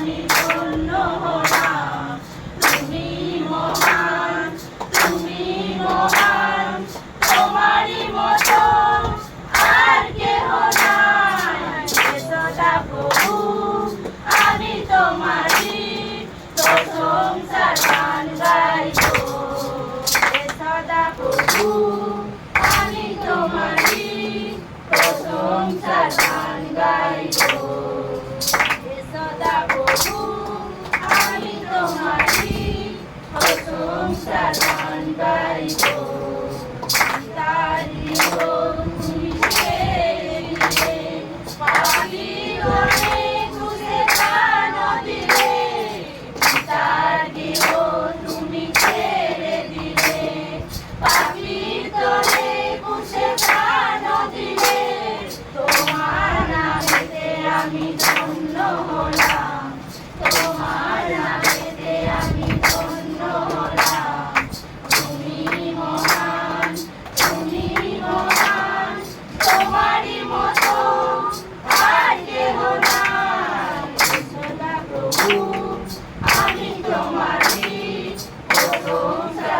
আমি ধন্য হলাম। তুমি মহান, তুমি মহান, তোমারই মতো আর কেহ নাই। হে সদা প্রভু, আমি তোমারই প্রশংসা গান গাইব। হে সদা প্রভু, আমি তোমারই প্রশংসা গান গাইব। হে সদা প্রভু, আমি তোমারই প্রশংসা গান গাইব। পিতার গৃহ তুমি ছেড়ে দিলে, পাপীগণে ক্রুশে প্রাণ দিলে। পিতার গৃহ তুমি ছেড়ে দিলে, পাপীর তরে ক্রুশে প্রাণ দিলে। তোমার নামেতে আমি ধন্য হলাম, তোমার নামেতে আমি ধন্য হলাম। তুমি মহান, তুমি মহান, তোমারই মতো আর কেহ নাই। হে সদা প্রভু, আমি তোমারই প্রশংসা